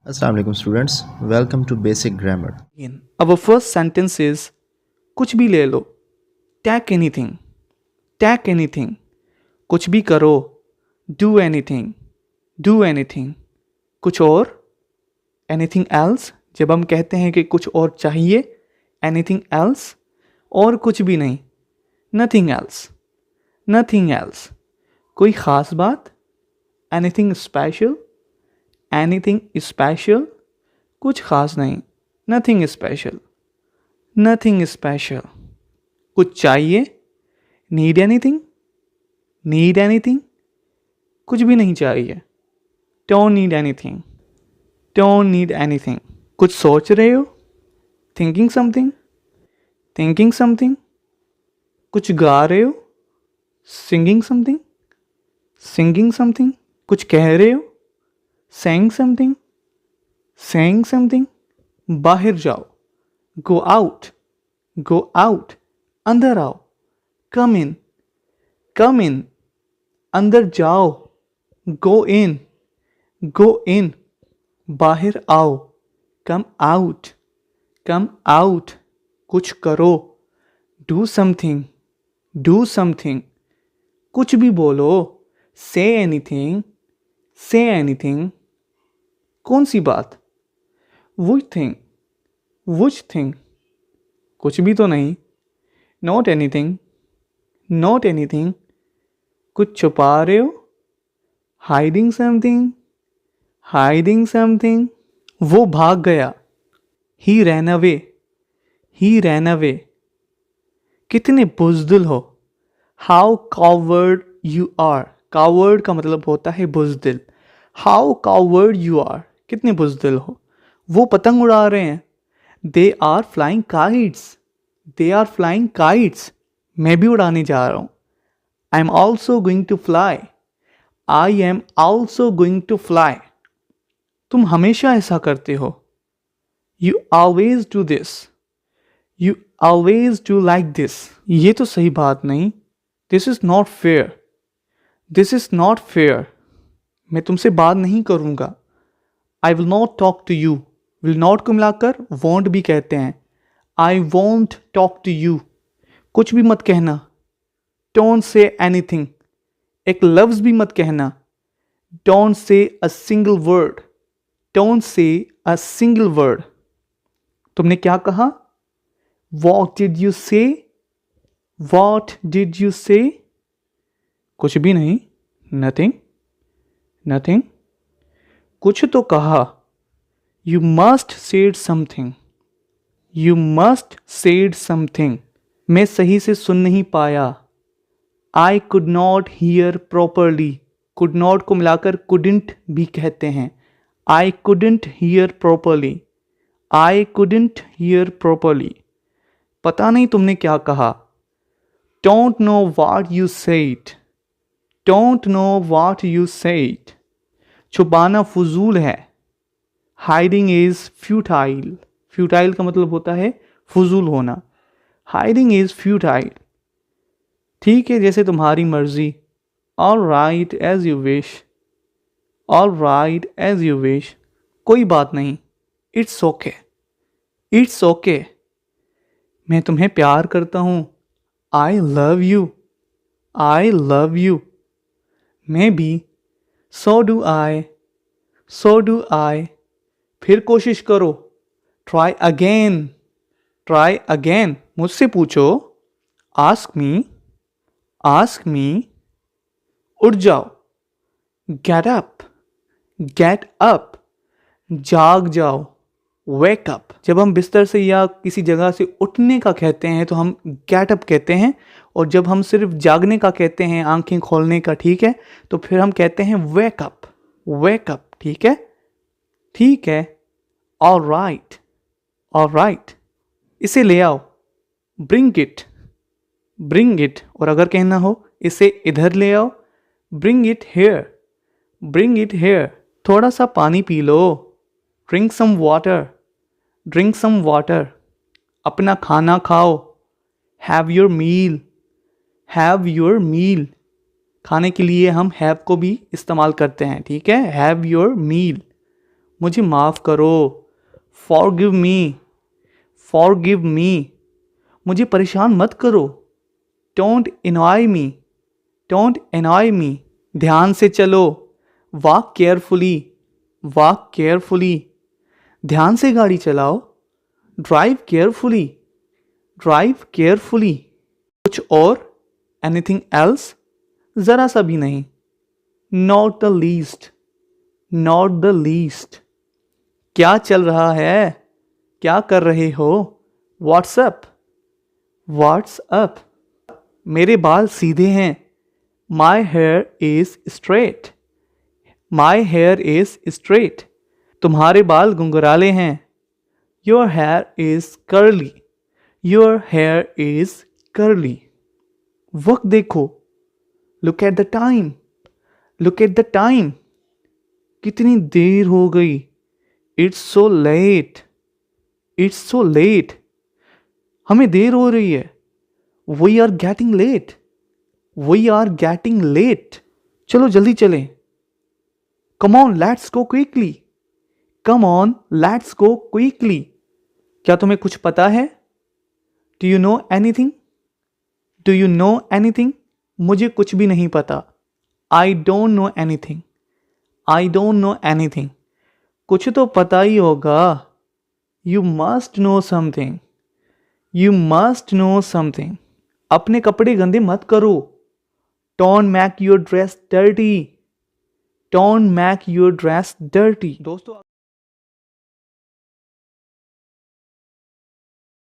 Assalamu alaikum students, welcome to basic grammar. Our first sentence is कुछ भी ले लो. Take anything. Take anything. कुछ भी करो. Do anything. Do anything. कुछ और. Anything else. जब हम कहते हैं कि कुछ और चाहिए. Anything else. और कुछ भी नहीं. Nothing else. Nothing else. कोई ख़ास बात. Anything special. Anything special. कुछ ख़ास नहीं. Nothing special. Nothing special. कुछ चाहिए. Need anything? Need anything? कुछ भी नहीं चाहिए. Don't need anything. Don't need anything. कुछ सोच रहे हो. Thinking something? Thinking something? कुछ गा रहे हो. Singing something? Singing something? कुछ कह रहे हो. Saying something? Saying something? बाहर जाओ. Go out. Go out. अंदर आओ. Come in. Come in. अंदर जाओ. Go in. Go in. बाहर आओ. Come out. Come out. कुछ करो. Do something. Do something. कुछ भी बोलो. Say anything. Say anything. कौन सी बात. Which thing. Which thing. कुछ भी तो नहीं. Not anything. Not anything. कुछ छुपा रहे हो. Hiding something. Hiding something. वो भाग गया. He ran away. He ran away. कितने बुज़दिल हो. How coward you are. Coward का मतलब होता है बुज़दिल. How coward you are. कितने बुज़दिल हो. वो पतंग उड़ा रहे हैं. They are flying kites. They are flying kites. मैं भी उड़ाने जा रहा हूँ. I am also going to fly. I am also going to fly. तुम हमेशा ऐसा करते हो. You always do this. You always do like this. ये तो सही बात नहीं. This is not fair. This is not fair. मैं तुमसे बात नहीं करूँगा. I will not talk to you. Will not को मिलाकर won't भी कहते हैं. I won't talk to you. कुछ भी मत कहना. Don't say anything. एक लफ्ज़ भी मत कहना. Don't say a single word. Don't say a single word. तुमने क्या कहा? What did you say? What did you say? कुछ भी नहीं. Nothing. Nothing. कुछ तो कहा. You must said something. You must said something. मैं सही से सुन नहीं पाया. I could not hear properly. Could not को मिलाकर couldn't भी कहते हैं. I couldn't hear properly. I couldn't hear properly. पता नहीं तुमने क्या कहा. Don't know what you said. Don't know what you said. छुपाना फजूल है. Hiding is futile. Futile का मतलब होता है फजूल होना. Hiding is futile. ठीक है जैसे तुम्हारी मर्जी. All right as you wish. All right as you wish. कोई बात नहीं. It's okay. It's okay. मैं तुम्हें प्यार करता हूँ. I love you. I love you. मैं भी. So do I. So do I. फिर कोशिश करो. Try again. Try again. मुझसे पूछो. Ask me. Ask me. उठ जाओ. Get up. Get up. जाग जाओ. Wake up. जब हम बिस्तर से या किसी जगह से उठने का कहते हैं तो हम get up कहते हैं. और जब हम सिर्फ जागने का कहते हैं आंखें खोलने का ठीक है तो फिर हम कहते हैं wake up. Wake up. ठीक है. ठीक है. All right. All right. इसे ले आओ. Bring it. Bring it. और अगर कहना हो इसे इधर ले आओ. Bring it here. Bring it here. थोड़ा सा पानी P low. Drink some water. Drink some water. अपना खाना खाओ. Have your meal. Have your meal. खाने के लिए हम have को भी इस्तेमाल करते हैं ठीक है. Have your meal. मुझे माफ़ करो, फॉरगिव मी, मुझे परेशान मत करो, डोंट annoy मी, ध्यान से चलो, वॉक केयरफुली, ध्यान से गाड़ी चलाओ, ड्राइव केयरफुली, कुछ और, एनीथिंग एल्स, ज़रा सा भी नहीं, नॉट द लीस्ट, क्या चल रहा है, क्या कर रहे हो, व्हाट्सअप, मेरे बाल सीधे हैं, माई हेयर इज स्ट्रेट, तुम्हारे बाल गुंगराले हैं, योर हेयर इज कर्ली, वक्त देखो, लुक एट द टाइम, कितनी देर हो गई, इट्स सो लेट, हमें देर हो रही है, वी आर गेटिंग लेट, चलो जल्दी चलें, come on let's go quickly, क्या तुम्हें कुछ पता है, डू यू नो एनीथिंग, मुझे कुछ भी नहीं पता, आई डोंट नो एनीथिंग, कुछ तो पता ही होगा, यू मस्ट नो समथिंग, अपने कपड़े गंदे मत करो, don't make your dress dirty, दोस्तों